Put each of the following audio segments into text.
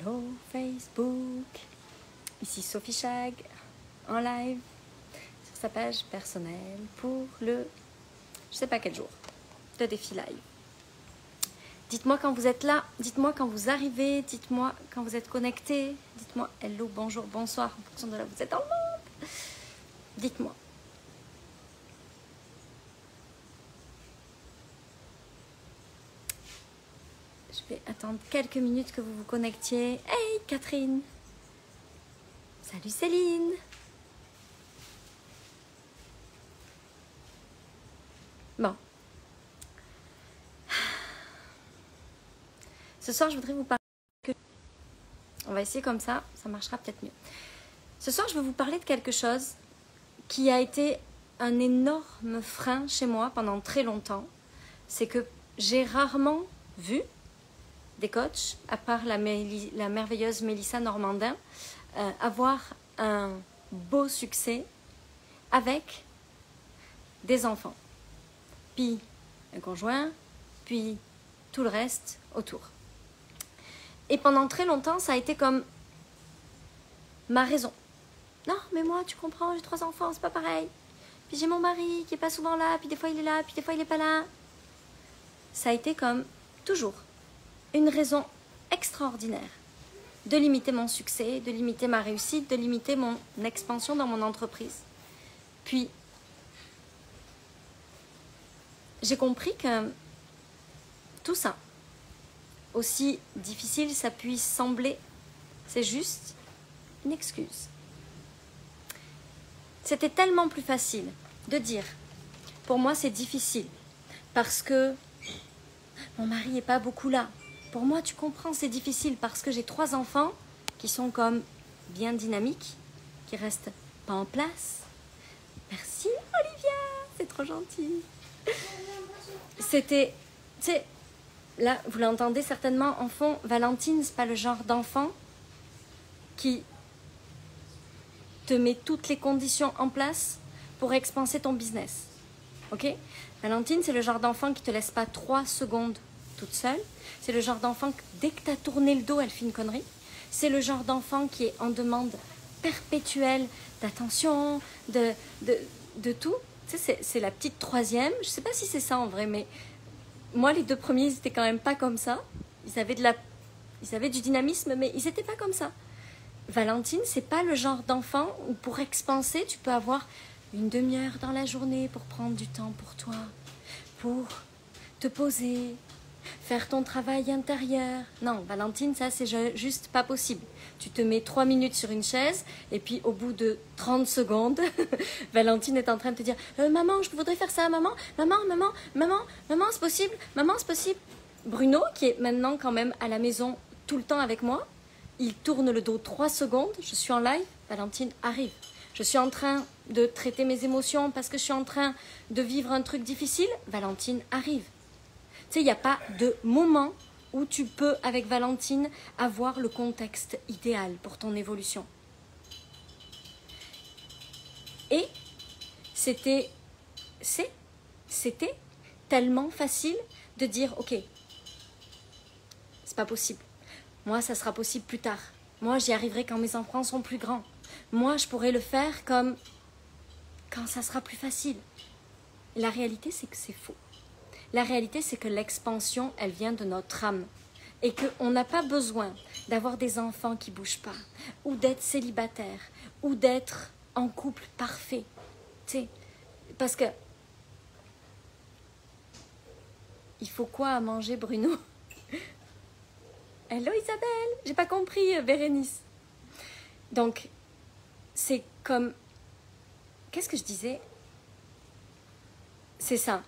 Hello Facebook, ici Sophie Chag en live sur sa page personnelle pour le je sais pas quel jour de défi live. Dites-moi quand vous êtes là, dites-moi quand vous arrivez, dites-moi quand vous êtes connectés, dites-moi hello, bonjour, bonsoir en fonction de là où vous êtes dans le monde. Dites-moi. Je vais attendre quelques minutes que vous vous connectiez. Hey Catherine! Salut Céline! Bon. Ce soir, je voudrais vous parler... On va essayer comme ça marchera peut-être mieux. Ce soir, je vais vous parler de quelque chose qui a été un énorme frein chez moi pendant très longtemps. C'est que j'ai rarement vu des coachs, à part la merveilleuse Mélissa Normandin, avoir un beau succès avec des enfants. Puis un conjoint, puis tout le reste autour. Et pendant très longtemps, ça a été comme ma raison. Non, mais moi, tu comprends, j'ai 3 enfants, c'est pas pareil. Puis j'ai mon mari qui est pas souvent là, puis des fois il est là, puis des fois il est pas là. Ça a été comme toujours une raison extraordinaire de limiter mon succès, de limiter ma réussite, de limiter mon expansion dans mon entreprise. Puis, j'ai compris que tout ça, aussi difficile ça puisse sembler, c'est juste une excuse. C'était tellement plus facile de dire, pour moi c'est difficile, parce que mon mari n'est pas beaucoup là. Pour moi, tu comprends, c'est difficile parce que j'ai 3 enfants qui sont comme bien dynamiques, qui restent pas en place. Merci Olivia, c'est trop gentil. C'était, tu sais, là, vous l'entendez certainement en fond, Valentine, c'est pas le genre d'enfant qui te met toutes les conditions en place pour expanser ton business. Ok? Valentine, c'est le genre d'enfant qui te laisse pas 3 secondes toute seule. C'est le genre d'enfant que dès que tu as tourné le dos, elle fait une connerie. C'est le genre d'enfant qui est en demande perpétuelle d'attention, de tout. Tu sais, c'est la petite 3e. Je sais pas si c'est ça en vrai, mais moi, les 2 premiers, ils étaient quand même pas comme ça. Ils avaient du dynamisme, mais ils étaient pas comme ça. Valentine, c'est pas le genre d'enfant où pour expanser, tu peux avoir une demi-heure dans la journée pour prendre du temps pour toi, pour te poser, faire ton travail intérieur. Non, Valentine, ça c'est juste pas possible. Tu te mets 3 minutes sur une chaise et puis au bout de 30 secondes, Valentine est en train de te dire maman, je voudrais faire ça, maman, c'est possible, maman, c'est possible. Bruno, qui est maintenant quand même à la maison tout le temps avec moi, il tourne le dos 3 secondes, je suis en live, Valentine arrive. Je suis en train de traiter mes émotions parce que je suis en train de vivre un truc difficile, Valentine arrive. Tu sais, il n'y a pas de moment où tu peux, avec Valentine, avoir le contexte idéal pour ton évolution. Et c'était tellement facile de dire, ok, c'est pas possible. Moi, ça sera possible plus tard. Moi, j'y arriverai quand mes enfants sont plus grands. Moi, je pourrai le faire comme quand ça sera plus facile. La réalité, c'est que c'est faux. La réalité, c'est que l'expansion, elle vient de notre âme. Et qu'on n'a pas besoin d'avoir des enfants qui ne bougent pas, ou d'être célibataire, ou d'être en couple parfait. Tu sais, parce que... Il faut quoi à manger, Bruno? Hello Isabelle, j'ai pas compris, Bérénice. Donc, c'est comme... Qu'est-ce que je disais? C'est ça.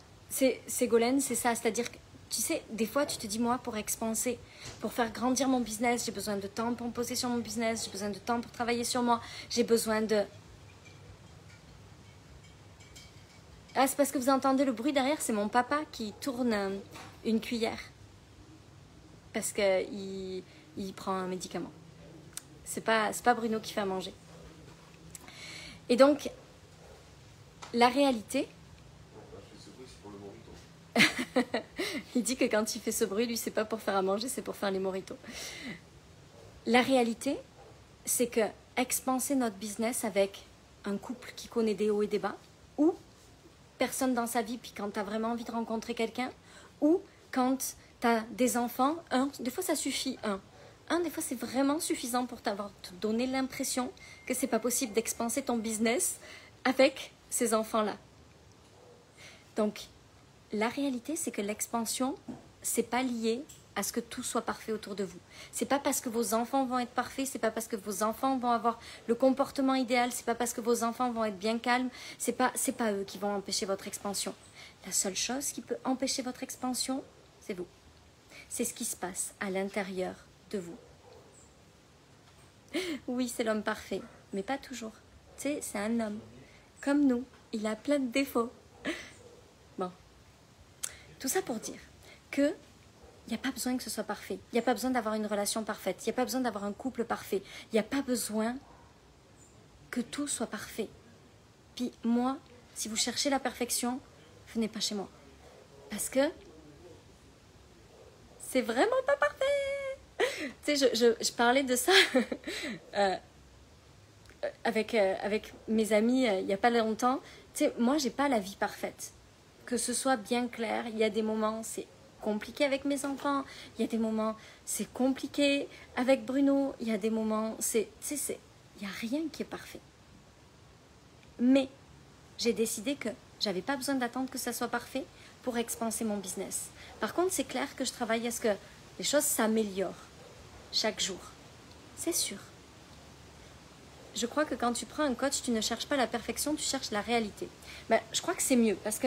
Ségolène, c'est ça. C'est-à-dire que, tu sais, des fois, tu te dis, moi, pour expanser, pour faire grandir mon business, j'ai besoin de temps pour me poser sur mon business, j'ai besoin de temps pour travailler sur moi, j'ai besoin de... Ah, c'est parce que vous entendez le bruit derrière, c'est mon papa qui tourne une cuillère. Parce qu'il prend un médicament. C'est pas Bruno qui fait à manger. Et donc, la réalité... Il dit que quand il fait ce bruit, lui, c'est pas pour faire à manger, c'est pour faire les mojitos. La réalité, c'est que expanser notre business avec un couple qui connaît des hauts et des bas, ou personne dans sa vie, puis quand tu as vraiment envie de rencontrer quelqu'un, ou quand tu as des enfants, des fois ça suffit, des fois c'est vraiment suffisant pour te donner l'impression que c'est pas possible d'expanser ton business avec ces enfants-là. Donc, la réalité, c'est que l'expansion, c'est pas lié à ce que tout soit parfait autour de vous. C'est pas parce que vos enfants vont être parfaits, c'est pas parce que vos enfants vont avoir le comportement idéal, c'est pas parce que vos enfants vont être bien calmes, c'est pas eux qui vont empêcher votre expansion. La seule chose qui peut empêcher votre expansion, c'est vous. C'est ce qui se passe à l'intérieur de vous. Oui, c'est l'homme parfait, mais pas toujours. Tu sais, c'est un homme. Comme nous, il a plein de défauts. Bon, tout ça pour dire que il n'y a pas besoin que ce soit parfait. Il n'y a pas besoin d'avoir une relation parfaite. Il n'y a pas besoin d'avoir un couple parfait. Il n'y a pas besoin que tout soit parfait. Puis moi, si vous cherchez la perfection, venez pas chez moi. Parce que c'est vraiment pas parfait. Tu sais, je parlais de ça avec mes amis il n'y a pas longtemps. Tu sais, moi, j'ai pas la vie parfaite. Que ce soit bien clair, il y a des moments, c'est compliqué avec mes enfants, il y a des moments, c'est compliqué avec Bruno, il y a des moments, il n'y a rien qui est parfait. Mais j'ai décidé que j'avais pas besoin d'attendre que ça soit parfait pour expanser mon business. Par contre, c'est clair que je travaille à ce que les choses s'améliorent chaque jour. C'est sûr. Je crois que quand tu prends un coach, tu ne cherches pas la perfection, tu cherches la réalité. Ben, je crois que c'est mieux parce que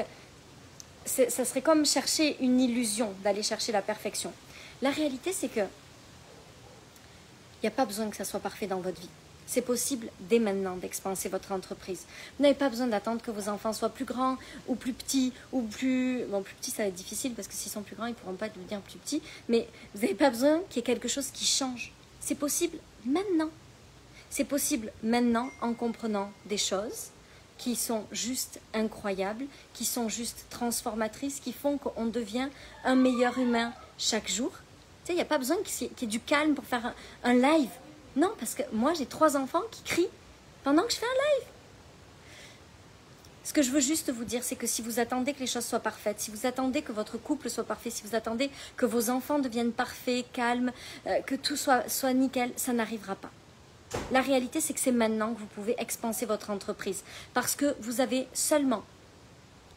ça serait comme chercher une illusion d'aller chercher la perfection. La réalité, c'est que il n'y a pas besoin que ça soit parfait dans votre vie. C'est possible dès maintenant d'expanser votre entreprise. Vous n'avez pas besoin d'attendre que vos enfants soient plus grands ou plus petits ou plus... Bon, plus petits, ça va être difficile parce que s'ils sont plus grands, ils ne pourront pas devenir plus petits. Mais vous n'avez pas besoin qu'il y ait quelque chose qui change. C'est possible maintenant. C'est possible maintenant en comprenant des choses qui sont juste incroyables, qui sont juste transformatrices, qui font qu'on devient un meilleur humain chaque jour. Tu sais, il n'y a pas besoin qu'il y ait du calme pour faire un live. Non, parce que moi, j'ai 3 enfants qui crient pendant que je fais un live. Ce que je veux juste vous dire, c'est que si vous attendez que les choses soient parfaites, si vous attendez que votre couple soit parfait, si vous attendez que vos enfants deviennent parfaits, calmes, que tout soit nickel, ça n'arrivera pas. La réalité, c'est que c'est maintenant que vous pouvez expanser votre entreprise parce que vous avez seulement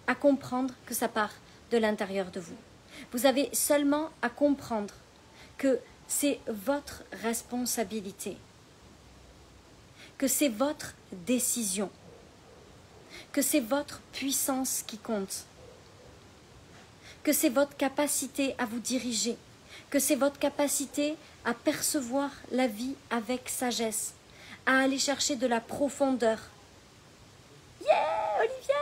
à comprendre que ça part de l'intérieur de vous. Vous avez seulement à comprendre que c'est votre responsabilité, que c'est votre décision, que c'est votre puissance qui compte, que c'est votre capacité à vous diriger, que c'est votre capacité à percevoir la vie avec sagesse, à aller chercher de la profondeur. Yeah, Olivia!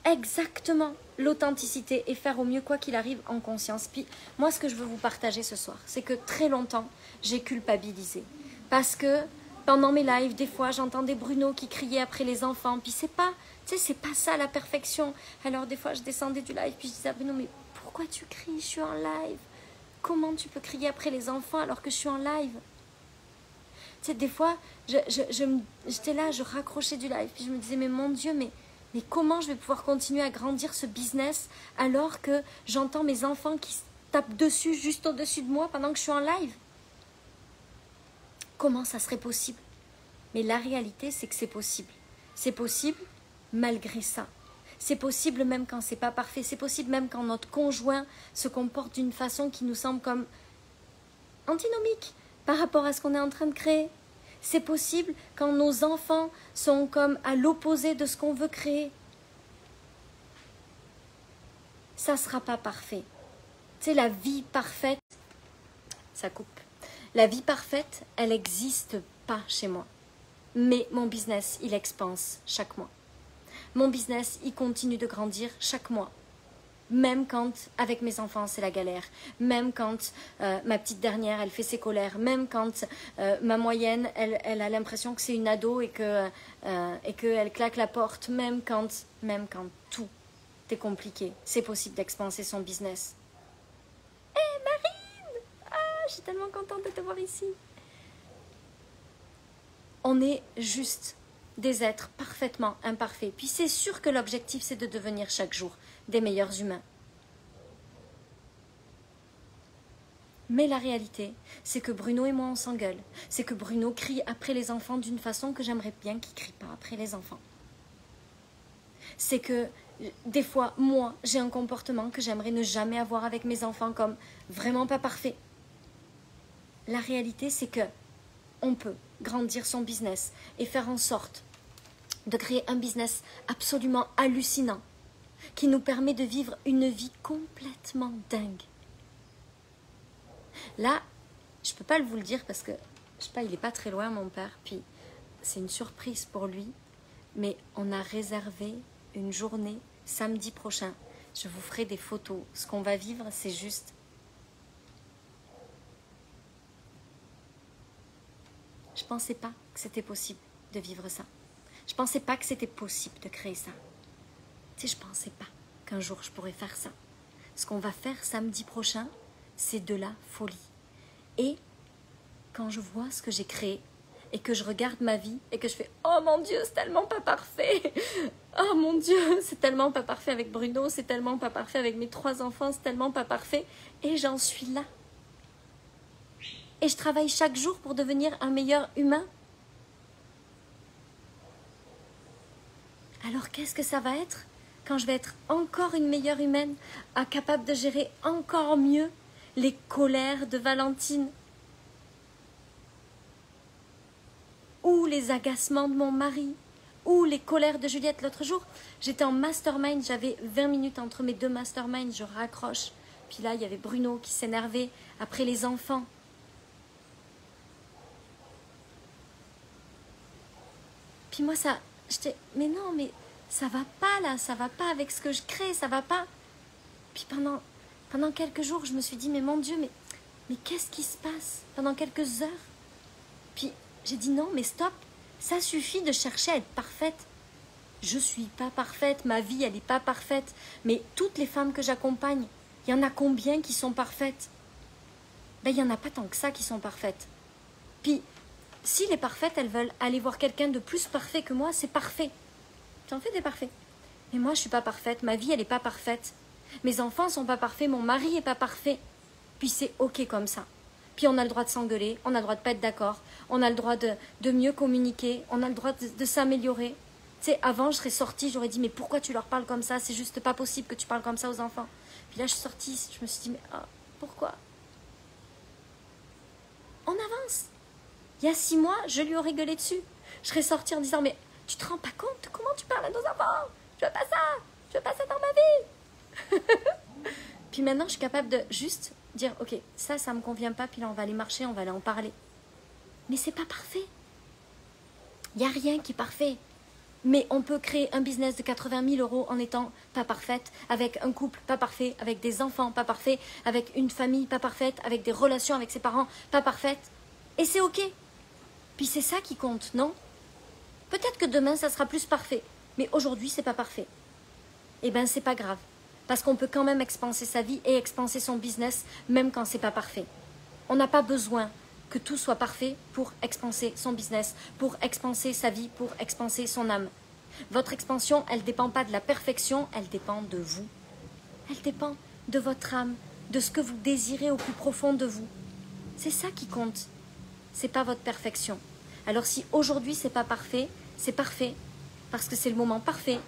Exactement, l'authenticité et faire au mieux quoi qu'il arrive en conscience. Puis moi, ce que je veux vous partager ce soir, c'est que très longtemps, j'ai culpabilisé. Parce que pendant mes lives, des fois, j'entendais Bruno qui criait après les enfants. Puis c'est pas ça la perfection. Alors des fois, je descendais du live, puis je disais à Bruno, mais pourquoi tu cries? Je suis en live. Comment tu peux crier après les enfants alors que je suis en live? Tu sais, des fois, j'étais là, je raccrochais du live, puis je me disais, mais mon Dieu, mais comment je vais pouvoir continuer à grandir ce business alors que j'entends mes enfants qui se tapent dessus, juste au-dessus de moi pendant que je suis en live? Comment ça serait possible? Mais la réalité, c'est que c'est possible. C'est possible malgré ça. C'est possible même quand c'est pas parfait. C'est possible même quand notre conjoint se comporte d'une façon qui nous semble comme antinomique par rapport à ce qu'on est en train de créer. C'est possible quand nos enfants sont comme à l'opposé de ce qu'on veut créer. Ça ne sera pas parfait. Tu sais, la vie parfaite, ça coupe. La vie parfaite, elle n'existe pas chez moi. Mais mon business, il expanse chaque mois. Mon business, il continue de grandir chaque mois. Même quand, avec mes enfants, c'est la galère. Même quand ma petite dernière, elle fait ses colères. Même quand ma moyenne, elle a l'impression que c'est une ado et qu'elle claque la porte. Même quand tout est compliqué, c'est possible d'expanser son business. Hé, Marine! je suis tellement contente de te voir ici. On est juste des êtres parfaitement imparfaits. Puis c'est sûr que l'objectif, c'est de devenir chaque jour des meilleurs humains. Mais la réalité, c'est que Bruno et moi, on s'engueule. C'est que Bruno crie après les enfants d'une façon que j'aimerais bien qu'il ne crie pas après les enfants. C'est que des fois, moi, j'ai un comportement que j'aimerais ne jamais avoir avec mes enfants comme vraiment pas parfait. La réalité, c'est que on peut grandir son business et faire en sorte de créer un business absolument hallucinant qui nous permet de vivre une vie complètement dingue. Là, je ne peux pas vous le dire parce que, je sais pas, il n'est pas très loin, mon père, puis c'est une surprise pour lui, mais on a réservé une journée samedi prochain. Je vous ferai des photos. Ce qu'on va vivre, c'est juste... Je ne pensais pas que c'était possible de vivre ça. Je ne pensais pas que c'était possible de créer ça. Tu sais, je ne pensais pas qu'un jour je pourrais faire ça. Ce qu'on va faire samedi prochain, c'est de la folie. Et quand je vois ce que j'ai créé et que je regarde ma vie et que je fais « Oh mon Dieu, c'est tellement pas parfait! Oh mon Dieu, c'est tellement pas parfait avec Bruno, c'est tellement pas parfait avec mes 3 enfants, c'est tellement pas parfait. » Et j'en suis là. Et je travaille chaque jour pour devenir un meilleur humain. Alors qu'est-ce que ça va être quand je vais être encore une meilleure humaine, capable de gérer encore mieux les colères de Valentine ou les agacements de mon mari ou les colères de Juliette. L'autre jour, j'étais en mastermind, j'avais 20 minutes entre mes 2 masterminds, je raccroche. Puis là, il y avait Bruno qui s'énervait après les enfants. Puis moi, j'étais, mais non, mais ça va pas là, ça va pas avec ce que je crée, ça va pas. Puis pendant quelques jours, je me suis dit, mais mon Dieu, mais qu'est-ce qui se passe pendant quelques heures? Puis j'ai dit non, mais stop, ça suffit de chercher à être parfaite. Je suis pas parfaite, ma vie, elle n'est pas parfaite. Mais toutes les femmes que j'accompagne, il y en a combien qui sont parfaites? Ben, il n'y en a pas tant que ça qui sont parfaites. Puis, si les parfaites, elles veulent aller voir quelqu'un de plus parfait que moi, c'est parfait. J'en fais des parfaits. Mais moi, je suis pas parfaite, ma vie, elle n'est pas parfaite. Mes enfants sont pas parfaits, mon mari est pas parfait. Puis c'est ok comme ça. Puis on a le droit de s'engueuler, on a le droit de pas être d'accord, on a le droit de mieux communiquer, on a le droit de s'améliorer. Tu sais, avant, je serais sortie, j'aurais dit, mais pourquoi tu leur parles comme ça? C'est juste pas possible que tu parles comme ça aux enfants. Puis là, je suis sortie, je me suis dit, mais pourquoi? On avance. Il y a 6 mois, je lui aurais gueulé dessus. Je serais sortie en disant, mais tu te rends pas compte comment tu parles à nos enfants? Je veux pas ça, je veux pas ça dans ma vie. Puis maintenant, je suis capable de juste dire, ok, ça me convient pas, puis là, on va aller marcher, on va aller en parler. Mais c'est pas parfait. Il n'y a rien qui est parfait. Mais on peut créer un business de 80 000 € en étant pas parfaite, avec un couple pas parfait, avec des enfants pas parfaits, avec une famille pas parfaite, avec des relations avec ses parents pas parfaites. Et c'est ok. Puis c'est ça qui compte, non? Peut-être que demain, ça sera plus parfait. Mais aujourd'hui, c'est pas parfait. Eh bien, c'est pas grave. Parce qu'on peut quand même expanser sa vie et expanser son business, même quand c'est pas parfait. On n'a pas besoin que tout soit parfait pour expanser son business, pour expanser sa vie, pour expanser son âme. Votre expansion, elle ne dépend pas de la perfection, elle dépend de vous. Elle dépend de votre âme, de ce que vous désirez au plus profond de vous. C'est ça qui compte. C'est pas votre perfection. Alors si aujourd'hui c'est pas parfait, c'est parfait parce que c'est le moment parfait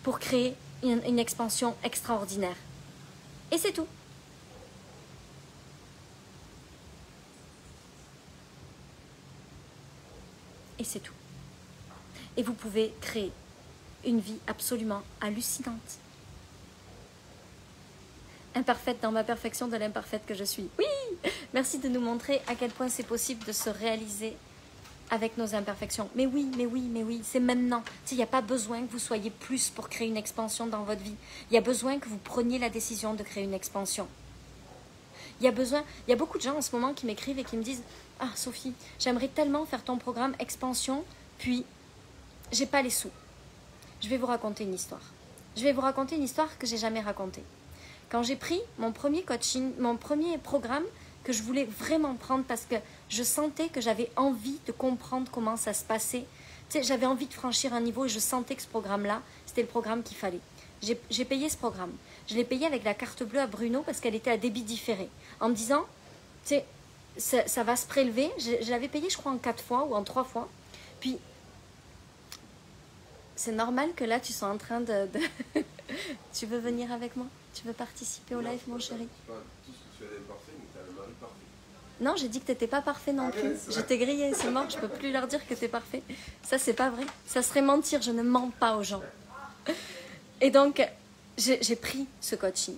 pour créer une expansion extraordinaire. Et c'est tout. Et c'est tout. Et vous pouvez créer une vie absolument hallucinante. Imparfaite dans ma perfection de l'imparfaite que je suis. Oui! Merci de nous montrer à quel point c'est possible de se réaliser avec nos imperfections. Mais oui, c'est maintenant. Il n'y a pas besoin que vous soyez plus pour créer une expansion dans votre vie. Il y a besoin que vous preniez la décision de créer une expansion. Il y a beaucoup de gens en ce moment qui m'écrivent et qui me disent « Ah Sophie, j'aimerais tellement faire ton programme expansion, puis j'ai pas les sous. » Je vais vous raconter une histoire. Je vais vous raconter une histoire que j'ai jamais racontée. Quand j'ai pris mon premier coaching, mon premier programme, que je voulais vraiment prendre parce que je sentais que j'avais envie de comprendre comment ça se passait. Tu sais, j'avais envie de franchir un niveau et je sentais que ce programme-là, c'était le programme qu'il fallait. J'ai payé ce programme. Je l'ai payé avec la carte bleue à Bruno parce qu'elle était à débit différé. En me disant, tu sais, ça va se prélever. Je l'avais payé, je crois, en 4 fois ou en 3 fois. Puis, c'est normal que là, tu sois en train de... Tu veux venir avec moi? Tu veux participer au live, mon chéri? Tout ce que tu as est parfait, mais tu as le mari parfait. Non, j'ai dit que tu n'étais pas parfait non plus. Je t'ai grillé, c'est mort. Je ne peux plus leur dire que tu es parfait. Ça, c'est pas vrai. Ça serait mentir. Je ne mens pas aux gens. Et donc, j'ai pris ce coaching.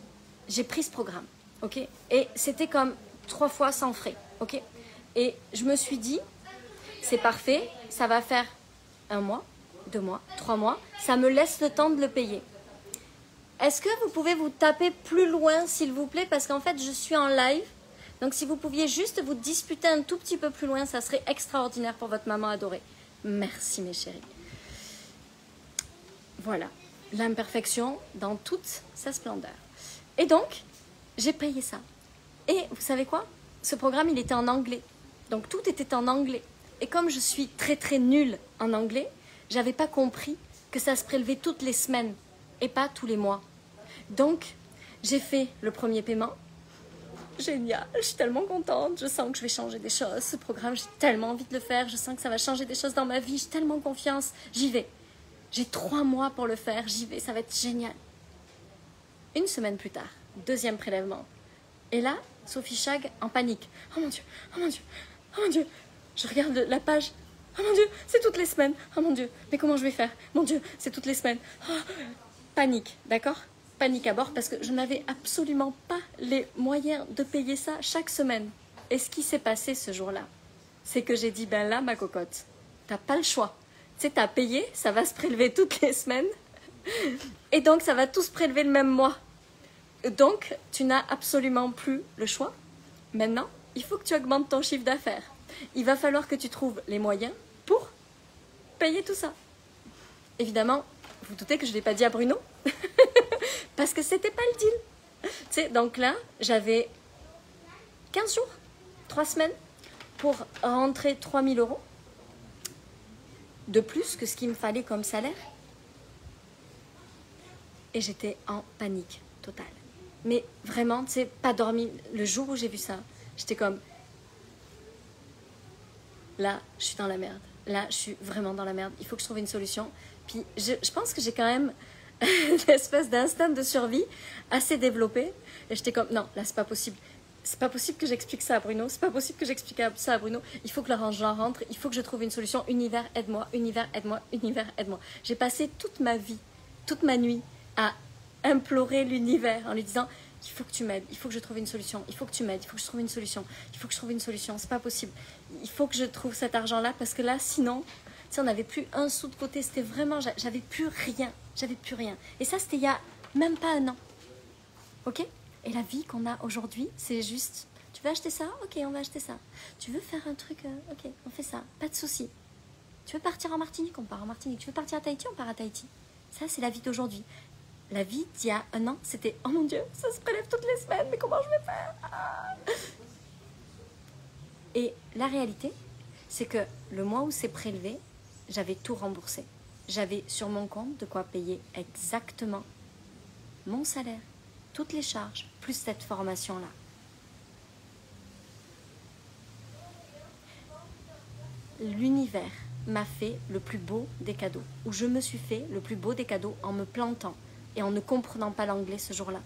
J'ai pris ce programme. Ok. Et c'était comme 3 fois sans frais. Ok. Et je me suis dit, c'est parfait. Ça va faire 1 mois, 2 mois, 3 mois. Ça me laisse le temps de le payer. Est-ce que vous pouvez vous taper plus loin, s'il vous plaît? Parce qu'en fait, je suis en live. Donc, si vous pouviez juste vous disputer un tout petit peu plus loin, ça serait extraordinaire pour votre maman adorée. Merci, mes chéris. Voilà. L'imperfection dans toute sa splendeur. Et donc, j'ai payé ça. Et vous savez quoi? Ce programme, il était en anglais. Donc, tout était en anglais. Et comme je suis très, très nulle en anglais, je n'avais pas compris que ça se prélevait toutes les semaines et pas tous les mois. Donc, j'ai fait le premier paiement. Génial, je suis tellement contente, je sens que je vais changer des choses. Ce programme, j'ai tellement envie de le faire, je sens que ça va changer des choses dans ma vie, j'ai tellement confiance, j'y vais. J'ai 3 mois pour le faire, j'y vais, ça va être génial. 1 semaine plus tard, 2e prélèvement. Et là, Sophie Chag en panique. Oh mon Dieu, oh mon Dieu, oh mon Dieu. Je regarde la page. Oh mon Dieu, c'est toutes les semaines. Oh mon Dieu, mais comment je vais faire? Mon Dieu, c'est toutes les semaines. Oh. Panique, d'accord? Panique à bord parce que je n'avais absolument pas les moyens de payer ça chaque semaine. Et ce qui s'est passé ce jour-là, c'est que j'ai dit, ben là, ma cocotte, t'as pas le choix. Tu sais, t'as payé, ça va se prélever toutes les semaines. Et donc, ça va tout se prélever le même mois. Donc, tu n'as absolument plus le choix. Maintenant, il faut que tu augmentes ton chiffre d'affaires. Il va falloir que tu trouves les moyens pour payer tout ça. Évidemment, vous doutez que je ne l'ai pas dit à Bruno parce que c'était pas le deal. Tu sais, donc là, j'avais 15 jours, 3 semaines pour rentrer 3 000 € de plus que ce qu'il me fallait comme salaire. Et j'étais en panique totale. Mais vraiment, tu sais, pas dormi. Le jour où j'ai vu ça, j'étais comme... Là, je suis dans la merde. Là, je suis vraiment dans la merde. Il faut que je trouve une solution. Puis, je pense que j'ai quand même une espèce d'instinct de survie assez développé. Et j'étais comme, non, là, c'est pas possible. C'est pas possible que j'explique ça à Bruno. C'est pas possible que j'explique ça à Bruno. Il faut que j'en rentre. Il faut que je trouve une solution. Univers, aide-moi. Univers, aide-moi. Univers, aide-moi. J'ai passé toute ma vie, toute ma nuit à implorer l'univers en lui disant, il faut que tu m'aides, il faut que je trouve une solution, il faut que tu m'aides, il faut que je trouve une solution, il faut que je trouve une solution, c'est pas possible. Il faut que je trouve cet argent-là parce que là, sinon, tu sais, on n'avait plus un sou de côté, c'était vraiment, j'avais plus rien, Et ça, c'était il y a même pas 1 an. Ok? Et la vie qu'on a aujourd'hui, c'est juste, tu veux acheter ça? Ok, on va acheter ça. Tu veux faire un truc? Ok, on fait ça, pas de souci. Tu veux partir en Martinique? On part en Martinique. Tu veux partir à Tahiti? On part à Tahiti. Ça, c'est la vie d'aujourd'hui. La vie d'il y a 1 an, c'était « Oh mon Dieu, ça se prélève toutes les semaines, mais comment je vais faire ?» Et la réalité, c'est que le mois où c'est prélevé, j'avais tout remboursé. J'avais sur mon compte de quoi payer exactement mon salaire, toutes les charges, plus cette formation-là. L'univers m'a fait le plus beau des cadeaux, ou je me suis fait le plus beau des cadeaux en me plantant et en ne comprenant pas l'anglais ce jour-là.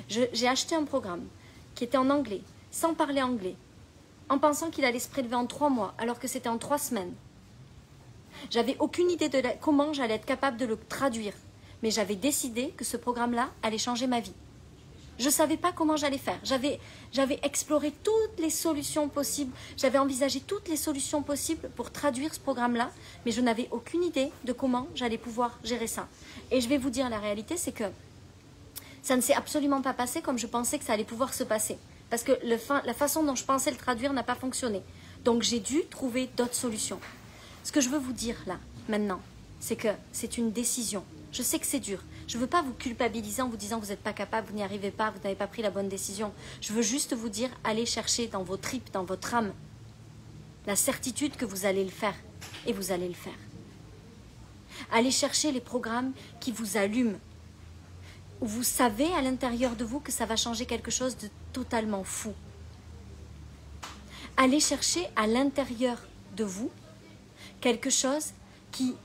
J'ai acheté un programme qui était en anglais, sans parler anglais, en pensant qu'il allait se prélever en 3 mois, alors que c'était en 3 semaines. J'avais aucune idée de comment j'allais être capable de le traduire, mais j'avais décidé que ce programme-là allait changer ma vie. Je ne savais pas comment j'allais faire. J'avais exploré toutes les solutions possibles. J'avais envisagé toutes les solutions possibles pour traduire ce programme-là, mais je n'avais aucune idée de comment j'allais pouvoir gérer ça. Et je vais vous dire, la réalité, c'est que ça ne s'est absolument pas passé comme je pensais que ça allait pouvoir se passer. Parce que la façon dont je pensais le traduire n'a pas fonctionné. Donc j'ai dû trouver d'autres solutions. Ce que je veux vous dire là, maintenant, c'est que c'est une décision. Je sais que c'est dur. Je ne veux pas vous culpabiliser en vous disant que vous n'êtes pas capable, vous n'y arrivez pas, vous n'avez pas pris la bonne décision. Je veux juste vous dire, allez chercher dans vos tripes, dans votre âme, la certitude que vous allez le faire. Et vous allez le faire. Allez chercher les programmes qui vous allument. Où vous savez à l'intérieur de vous que ça va changer quelque chose de totalement fou. Allez chercher à l'intérieur de vous quelque chose qui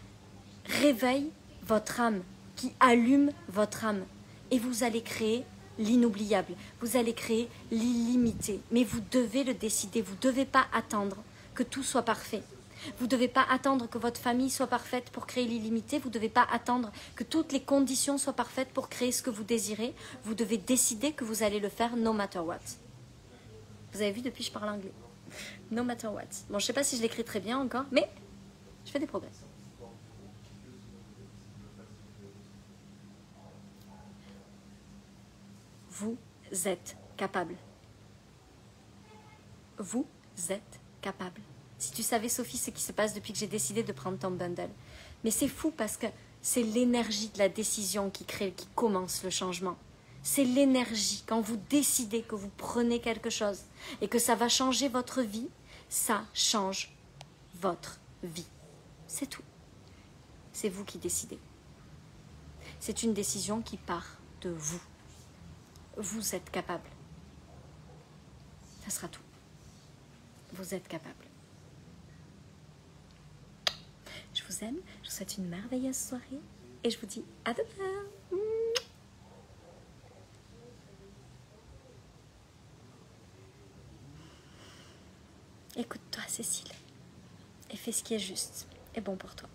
réveille votre âme, qui allume votre âme. Et vous allez créer l'inoubliable. Vous allez créer l'illimité. Mais vous devez le décider. Vous ne devez pas attendre que tout soit parfait. Vous ne devez pas attendre que votre famille soit parfaite pour créer l'illimité. Vous ne devez pas attendre que toutes les conditions soient parfaites pour créer ce que vous désirez. Vous devez décider que vous allez le faire no matter what. Vous avez vu, depuis je parle anglais. No matter what. Bon, je ne sais pas si je l'écris très bien encore, mais je fais des progrès. Vous êtes capable. Vous êtes capable. Si tu savais, Sophie, ce qui se passe depuis que j'ai décidé de prendre ton bundle. Mais c'est fou parce que c'est l'énergie de la décision qui commence le changement. C'est l'énergie. Quand vous décidez que vous prenez quelque chose et que ça va changer votre vie, ça change votre vie. C'est tout. C'est vous qui décidez. C'est une décision qui part de vous. Vous êtes capable. Ça sera tout. Vous êtes capable. Je vous aime, je vous souhaite une merveilleuse soirée et je vous dis à demain. Écoute-toi, Cécile, et fais ce qui est juste et bon pour toi.